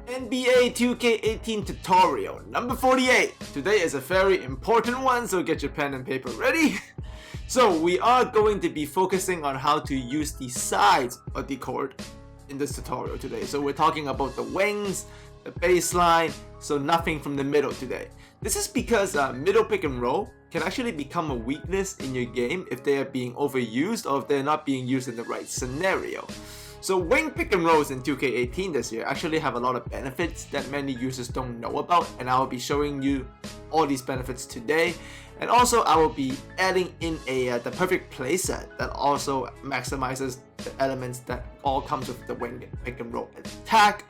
NBA 2K18 tutorial number 48. Today is a very important one, so get your pen and paper ready. So we are going to be focusing on how to use the sides of the court in this tutorial today. So we're talking about the wings, the baseline, so nothing from the middle today. This is because middle pick and roll can actually become a weakness in your game if they are being overused or if they're not being used in the right scenario. So wing pick and rolls in 2K18 this year actually have a lot of benefits that many users don't know about, and I will be showing you all these benefits today. And also I will be adding in the perfect playset that also maximizes the elements that all comes with the wing pick and roll attack.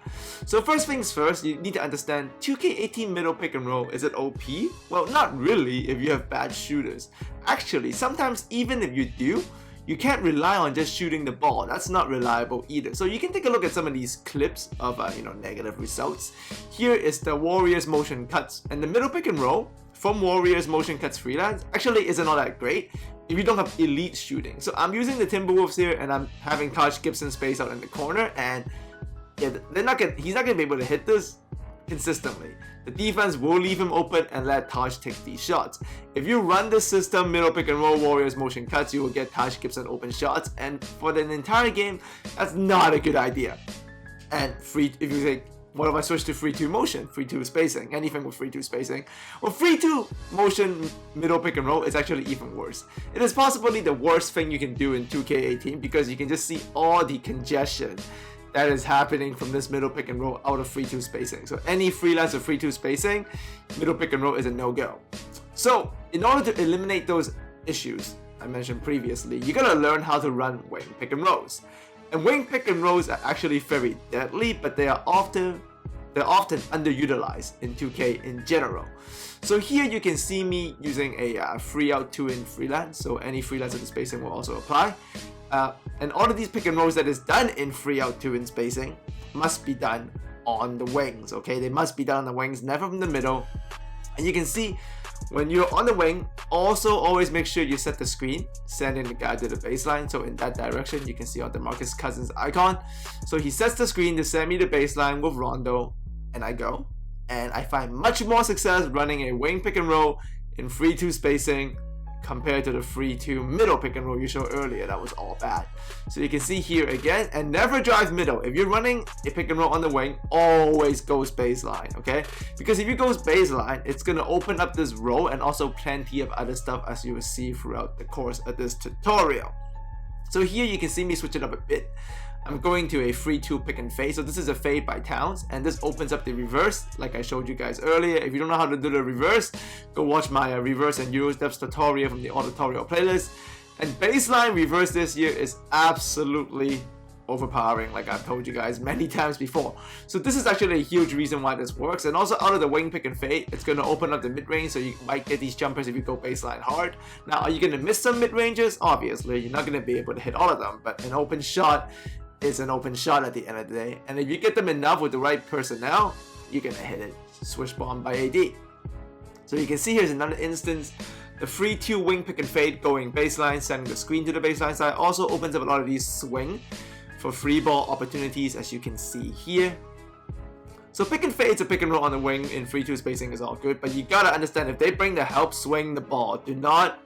So first things first, you need to understand 2K18 middle pick and roll, is it OP? Well, not really if you have bad shooters. Actually, sometimes even if you do, you can't rely on just shooting the ball. That's not reliable either. So you can take a look at some of these clips of negative results. Here is the Warriors motion cuts, and the middle pick and roll from Warriors motion cuts Freelance actually isn't all that great if you don't have elite shooting. So I'm using the Timberwolves here, and I'm having Taj Gibson space out in the corner, and yeah, he's not gonna be able to hit this consistently. The defense will leave him open and let Taj take these shots. If you run this system, middle pick and roll, Warriors motion cuts, you will get Taj Gibson open shots, and for the entire game, that's not a good idea. And if you say, what if I switch to 3-2 motion, 3-2 spacing, anything with 3-2 spacing? Well, 3-2 motion middle pick and roll is actually even worse. It is possibly the worst thing you can do in 2K18 because you can just see all the congestion that is happening from this middle pick and roll out of 3-2 spacing. So any freelance or 3-2 spacing, middle pick and roll is a no-go. So in order to eliminate those issues I mentioned previously, you gotta learn how to run wing pick and rolls. And wing pick and rolls are actually very deadly, but they're often underutilized in 2K in general. So here you can see me using a 3 out 2 in freelance, so any freelance of the spacing will also apply. And all of these pick and rolls that is done in 3 out 2 in spacing must be done on the wings, okay? They must be done on the wings, never from the middle. And you can see when you're on the wing, also always make sure you set the screen, sending the guy to the baseline. So in that direction, you can see on DeMarcus Cousins icon. So he sets the screen to send me the baseline with Rondo, and I go. And I find much more success running a wing pick and roll in 3-2 spacing compared to the 3-2 middle pick and roll you showed earlier. That was all bad. So you can see here again, and never drive middle. If you're running a pick and roll on the wing, always goes baseline, okay? Because if you goes baseline, it's gonna open up this row and also plenty of other stuff as you will see throughout the course of this tutorial. So here you can see me switch it up a bit. I'm going to a 3-2 pick and fade. So this is a fade by Towns, and this opens up the reverse like I showed you guys earlier. If you don't know how to do the reverse, go watch my reverse and Euro steps tutorial from the all tutorial playlist. And baseline reverse this year is absolutely overpowering, like I've told you guys many times before. So this is actually a huge reason why this works. And also out of the wing pick and fade, it's going to open up the mid-range, so you might get these jumpers if you go baseline hard. Now, are you going to miss some mid-ranges? Obviously, you're not going to be able to hit all of them, but an open shot is an open shot at the end of the day. And if you get them enough with the right personnel, you're going to hit it. Swish bomb by AD. So you can see here's another instance. The 3-2 wing pick and fade going baseline, sending the screen to the baseline side also opens up a lot of these swing for free ball opportunities, as you can see here. So pick and fade to pick and roll on the wing in 3-2 spacing is all good, but you gotta understand if they bring the help swing the ball, do not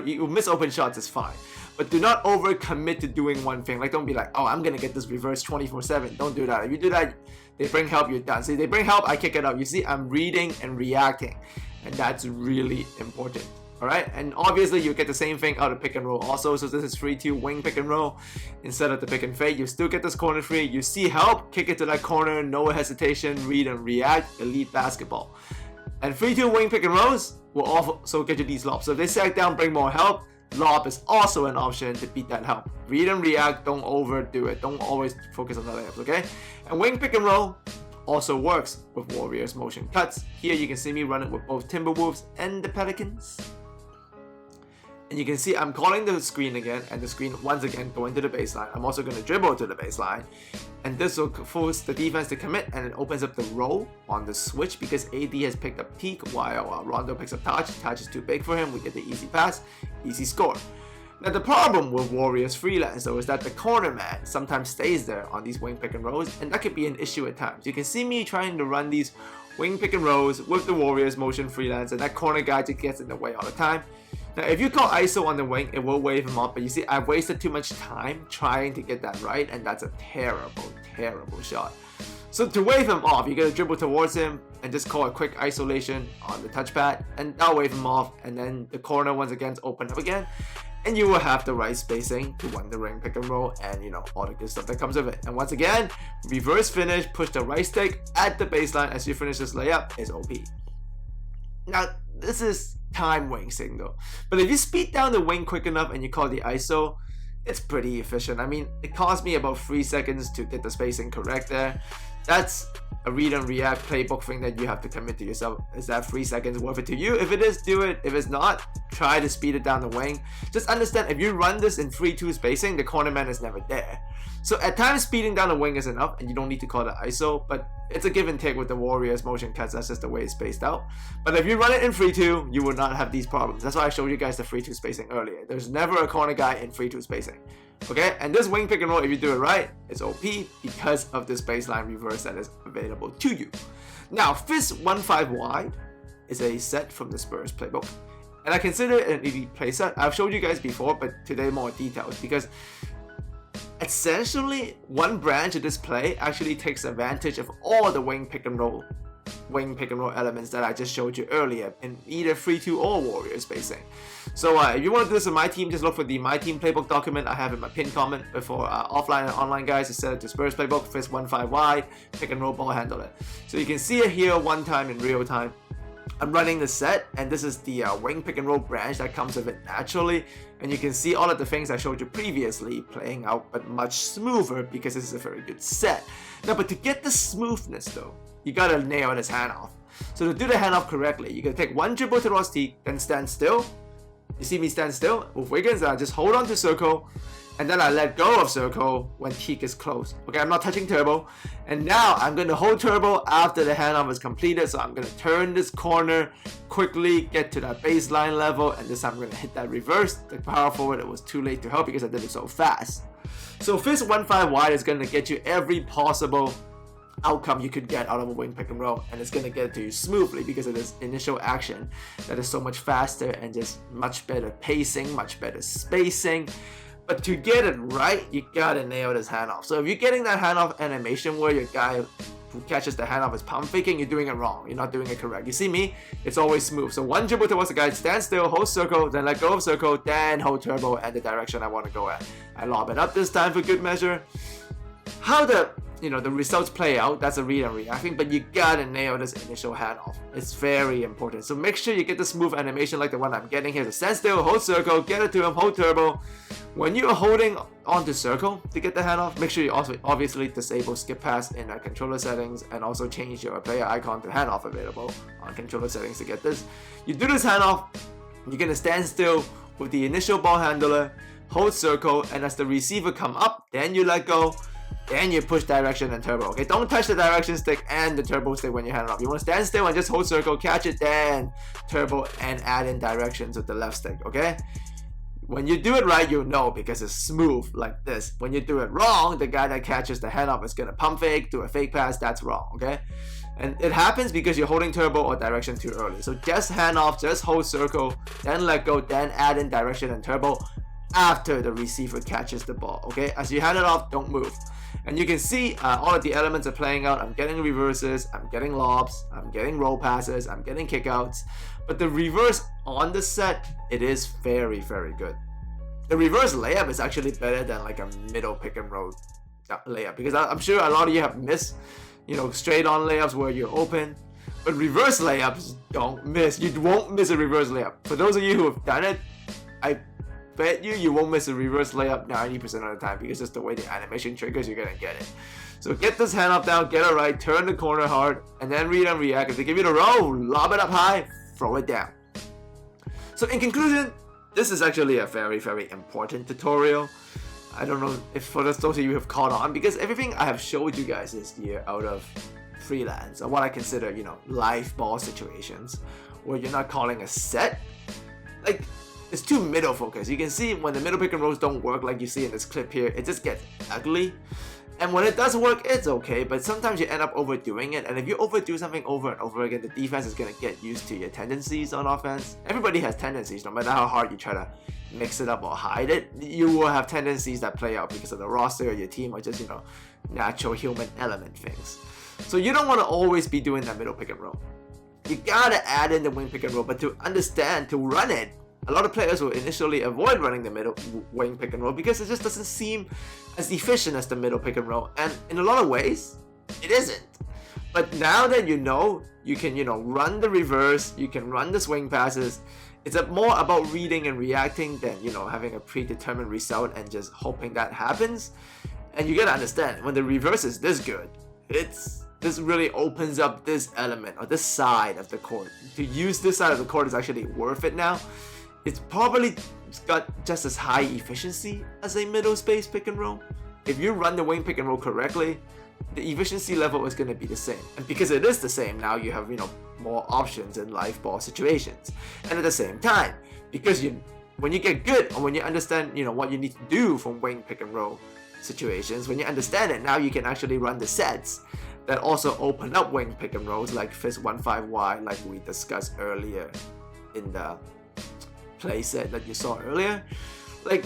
you miss open shots is fine, but do not over commit to doing one thing. Like, don't be like, oh, I'm gonna get this reverse 24/7. Don't do that. If you do that, they bring help, you're done. See, they bring help, I kick it up. You see, I'm reading and reacting, and that's really important. Alright, and obviously you get the same thing out of pick and roll also. So this is 3-2 wing pick and roll instead of the pick and fade. You still get this corner free. You see help, kick it to that corner, no hesitation, read and react, elite basketball. And 3-2 wing pick and rolls will also get you these lobs. So if they sag down, bring more help, lob is also an option to beat that help. Read and react, don't overdo it. Don't always focus on the layups, okay? And wing pick and roll also works with Warriors motion cuts. Here you can see me run it with both Timberwolves and the Pelicans. And you can see I'm calling the screen again, and the screen once again going to the baseline. I'm also going to dribble to the baseline, and this will force the defense to commit, and it opens up the roll on the switch because AD has picked up peak while Rondo picks up Taj. Taj is too big for him. We get the easy pass, easy score. Now the problem with Warriors Freelance though is that the corner man sometimes stays there on these wing pick and rolls, and that could be an issue at times. You can see me trying to run these wing pick and rolls with the Warriors motion Freelance, and that corner guy just gets in the way all the time. Now if you call ISO on the wing, it will wave him off, but you see I've wasted too much time trying to get that right, and that's a terrible, terrible shot. So to wave him off, you gotta dribble towards him and just call a quick isolation on the touchpad, and that'll wave him off, and then the corner once again open up again, and you will have the right spacing to run the ring pick and roll, and you know, all the good stuff that comes with it. And once again, reverse finish, push the right stick at the baseline as you finish this layup is OP. Now this is time wasting though, but if you speed down the wing quick enough and you call the ISO, it's pretty efficient. I mean, it cost me about 3 seconds to get the spacing correct there. That's a read and react playbook thing that you have to commit to yourself. Is that 3 seconds worth it to you? If it is, do it. If it's not, try to speed it down the wing. Just understand, if you run this in 3-2 spacing, the corner man is never there. So at times speeding down the wing is enough and you don't need to call the ISO, but it's a give and take with the Warriors motion cuts. That's just the way it's spaced out. But if you run it in 3-2, you will not have these problems. That's why I showed you guys the 3-2 spacing earlier. There's never a corner guy in 3-2 spacing. Okay, and this wing pick and roll, if you do it right, it's OP because of this baseline reverse that is available to you. Now, Fist 1-5 wide is a set from the Spurs playbook, and I consider it an elite play set. I've showed you guys before, but today more details, because essentially one branch of this play actually takes advantage of all the wing pick and roll elements that I just showed you earlier in either 3-2 or Warrior spacing. So if you want to do this with my team, just look for the My Team playbook document I have in my pinned comment before offline and online guys to set it to Spurs playbook, Fist 1-5 wide, pick and roll ball handler. So you can see it here one time in real time. I'm running the set, and this is the wing pick and roll branch that comes with it naturally, and you can see all of the things I showed you previously playing out, but much smoother because this is a very good set. Now, but to get the smoothness though, you gotta nail this handoff. So to do the handoff correctly, you gotta take one dribble to Ross Teague, then stand still. You see me stand still with Wiggins, and I just hold on to circle, and then I let go of circle when Teague is close. Okay, I'm not touching turbo, and now I'm gonna hold turbo after the handoff is completed. So I'm gonna turn this corner quickly, get to that baseline level, and this time I'm gonna hit that reverse. The power forward, it was too late to help because I did it so fast. So Fist 1-5 wide is gonna get you every possible outcome you could get out of a wing pick and roll, and it's gonna get it to you smoothly because of this initial action that is so much faster and just much better pacing, much better spacing. But to get it right, you gotta nail this handoff. So if you're getting that handoff animation where your guy who catches the handoff is pump faking, you're doing it wrong. You're not doing it correct. You see me? It's always smooth. So one dribble towards the guy, stand still, hold circle, then let go of circle, then hold turbo and the direction I want to go at. I lob it up this time for good measure. How the results play out, that's a read and reacting, but you gotta nail this initial handoff. It's very important. So make sure you get the smooth animation like the one I'm getting here. So stand still, hold circle, get it to him, hold turbo. When you're holding onto circle to get the handoff, make sure you also obviously disable skip pass in controller settings, and also change your player icon to handoff available on controller settings to get this. You do this handoff, you're gonna stand still with the initial ball handler, hold circle, and as the receiver come up, then you let go. Then you push direction and turbo. Okay, don't touch the direction stick and the turbo stick when you hand it off. You want to stand still and just hold circle, catch it, then turbo and add in directions with the left stick. Okay, when you do it right, you'll know because it's smooth like this. When you do it wrong, the guy that catches the handoff is gonna pump fake, do a fake pass. That's wrong. Okay, and it happens because you're holding turbo or direction too early. So just hand off, just hold circle, then let go, then add in direction and turbo after the receiver catches the ball. Okay, as you hand it off, don't move. And you can see all of the elements are playing out. I'm getting reverses, I'm getting lobs, I'm getting roll passes, I'm getting kickouts. But the reverse on the set, it is very, very good. The reverse layup is actually better than like a middle pick and roll layup, because I'm sure a lot of you have missed, straight on layups where you're open. But reverse layups don't miss. You won't miss a reverse layup. For those of you who have done it, I bet you won't miss a reverse layup 90% of the time, because just the way the animation triggers, you're gonna get it. So get this hand up down, get it right, turn the corner hard, and then read and react. If they give you the roll, lob it up high, throw it down. So in conclusion, this is actually a very, very important tutorial. I don't know if for those of you who have caught on, because everything I have showed you guys this year out of Freelance, or what I consider, live ball situations, where you're not calling a set. Like, it's too middle focused. You can see when the middle pick and rolls don't work like you see in this clip here, it just gets ugly. And when it does work, it's okay, but sometimes you end up overdoing it, and if you overdo something over and over again, the defense is going to get used to your tendencies on offense. Everybody has tendencies, no matter how hard you try to mix it up or hide it, you will have tendencies that play out because of the roster or your team or just, natural human element things. So you don't want to always be doing that middle pick and roll. You gotta add in the wing pick and roll, but to understand, to run it, a lot of players will initially avoid running the middle wing pick and roll because it just doesn't seem as efficient as the middle pick and roll, and in a lot of ways, it isn't. But now that you know, you can run the reverse, you can run the swing passes. It's more about reading and reacting than having a predetermined result and just hoping that happens. And you gotta understand, when the reverse is this good, this really opens up this element or this side of the court. To use this side of the court is actually worth it now. It's probably got just as high efficiency as a middle space pick and roll. If you run the wing pick and roll correctly, the efficiency level is going to be the same. And because it is the same, now you have more options in live ball situations. And at the same time, because when you get good or when you understand what you need to do from wing pick and roll situations, when you understand it, now you can actually run the sets that also open up wing pick and rolls like Fist 1-5Y, like we discussed earlier in the playset that you saw earlier.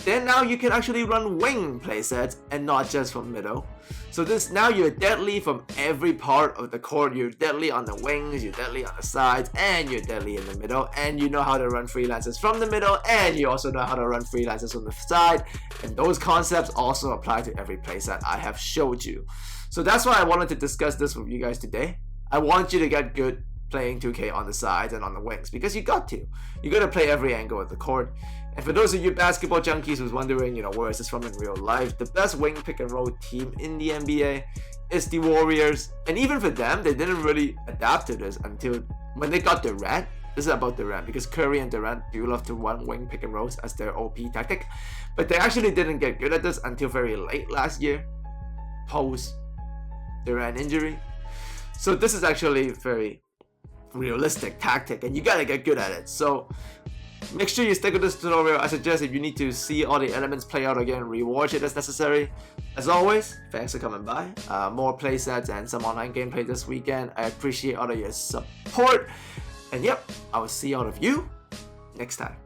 Then now you can actually run wing playsets and not just from middle. So now you're deadly from every part of the court. You're deadly on the wings, you're deadly on the sides, and you're deadly in the middle. And you know how to run freelancers from the middle, and you also know how to run freelancers from the side. And those concepts also apply to every playset I have showed you. So that's why I wanted to discuss this with you guys today. I want you to get good playing 2K on the sides and on the wings, because you got to play every angle of the court. And for those of you basketball junkies who's wondering, where is this from in real life, the best wing pick and roll team in the NBA is the Warriors. And even for them, they didn't really adapt to this until when they got Durant. This is about Durant, because Curry and Durant do love to run wing pick and rolls as their OP tactic, but they actually didn't get good at this until very late last year, post Durant injury. So this is actually very realistic tactic, and you gotta get good at it. So make sure you stick with this tutorial. I suggest if you need to see all the elements play out again, rewatch it as necessary. As always, thanks for coming by. More playsets and some online gameplay this weekend. I appreciate all of your support, and yep, I will see all of you next time.